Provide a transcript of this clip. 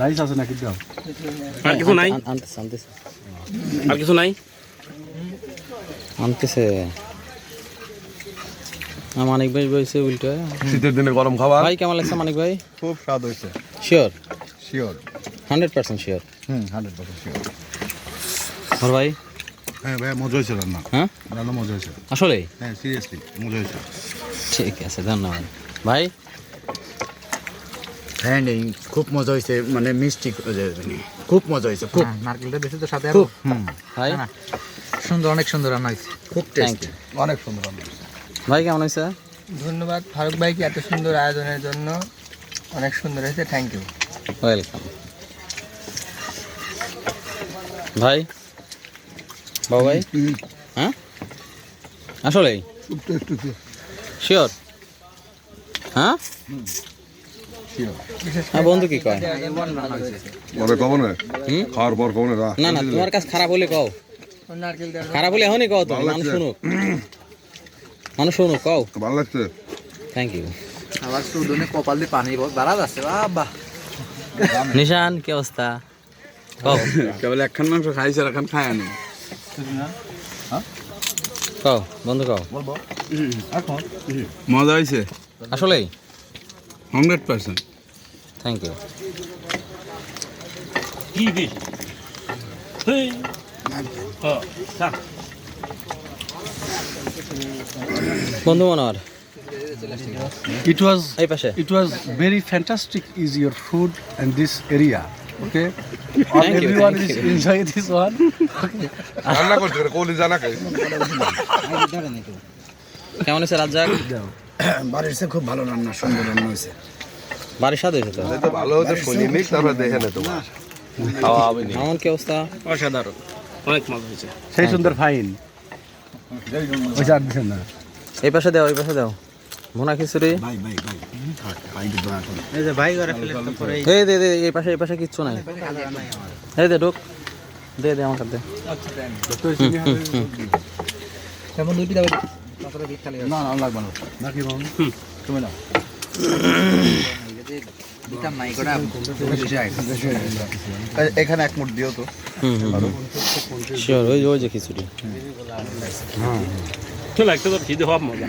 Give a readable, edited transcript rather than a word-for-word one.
Rice আছে নাকি দাও? আর কিছু নাই? আনতেছে আর কিছু নাই? আনতেছে। মানিক ভাই বলছে উল্টো শীতের দিনে গরম খাবার। ভাই কেমন লাগছে মানিক ভাই? খুব স্বাদ হয়েছে। Sure sure. 100% শিওর। 100% শিওর। আর ভাই? হ্যাঁ ভাই, মজা হয়েছে রান্না। হ্যাঁ রান্না মজা হয়েছে। আসলে? হ্যাঁ সিরিয়াসলি মজা হয়েছে। ঠিক আছে, ধন্যবাদ ভাই। হ্যাঁ নেই, খুব মজা হয়েছে, মানে মিষ্টি খুব মজা হয়েছে, খুব নারকেলটা বেশি তো সাথে খুব ভাই সুন্দর, অনেক সুন্দর রান্না হয়েছে। খুব থ্যাংক টেস্টি। ইউ অনেক সুন্দর রান্না হয়েছে। ভাই। কেমন হয়েছে? ধন্যবাদ ফারুক ভাইকে এত সুন্দর আয়োজনের জন্য, অনেক সুন্দর হয়েছে, থ্যাংক ইউ। ওয়েলকাম ভাই। বাবু ভাই? হ্যাঁ আসলে শিওর? হ্যাঁ হ্যাঁ বন্ধু কি কয়? পরে কব না, হুম? খাওয়ার পর কব না। না না, তোমার কাছে খারাপ হলে কও, খারাপ হলে এখনই কও, তুমি মানুষ শুনুক, মানুষ শুনুক, কও। ভালো লাগছে। Thank you. আবার সুদনে কপাল দিয়ে পানি বাড়া যাচ্ছে, বাবা। নিশান কি অবস্থা? কও কেবল একখান মাংস খাইছে, আর এখন খায় না। কও বন্ধু কও। মজা হয়েছে আসলেই? 100%। Thank you. বন্ধু মনোহর It was এই পাশে। very fantastic is your food and this area. Okay. Thank you, Everyone thank is you. enjoying this one. রান্না করছে কোলি জানা খাই। কেমন হয়েছে রাজ্জাক? বাড়ির সে খুব ভালো রান্না, সুন্দর রান্না হয়েছে। বাড়ির স্বাদ হয়েছে তো? তো ভালো হতে শুনিনি, তারপরে দেখে নে তোমার খাওয়া হবে না। এমন কি অবস্থা? অসাধারণ, অনেক মজা হয়েছে। সেই সুন্দর ফাইন। ওই চার দিছেন না। এই পাশে দাও, এই পাশে দাও। ভুনা খিচুড়ি। ভাই ভাই ভাই ভাই দোয়া করো। এই যে ভাই করে ফেলে তো পরে এই দে দে, এই পাশে কিচ্ছু নাই। এই দে ঢোক, দে আমার কাছে দে। যেমন দুইটি দাও, তারপরে বিট খালি না না লাগবে না। নাকি বল। তুমি না। দিতাম নাই কোটা এখানে এক মুঠ দিও তো। শিওর, ওই যে খিচুড়ি। লাগতে তো খিদে হওয়া মজা।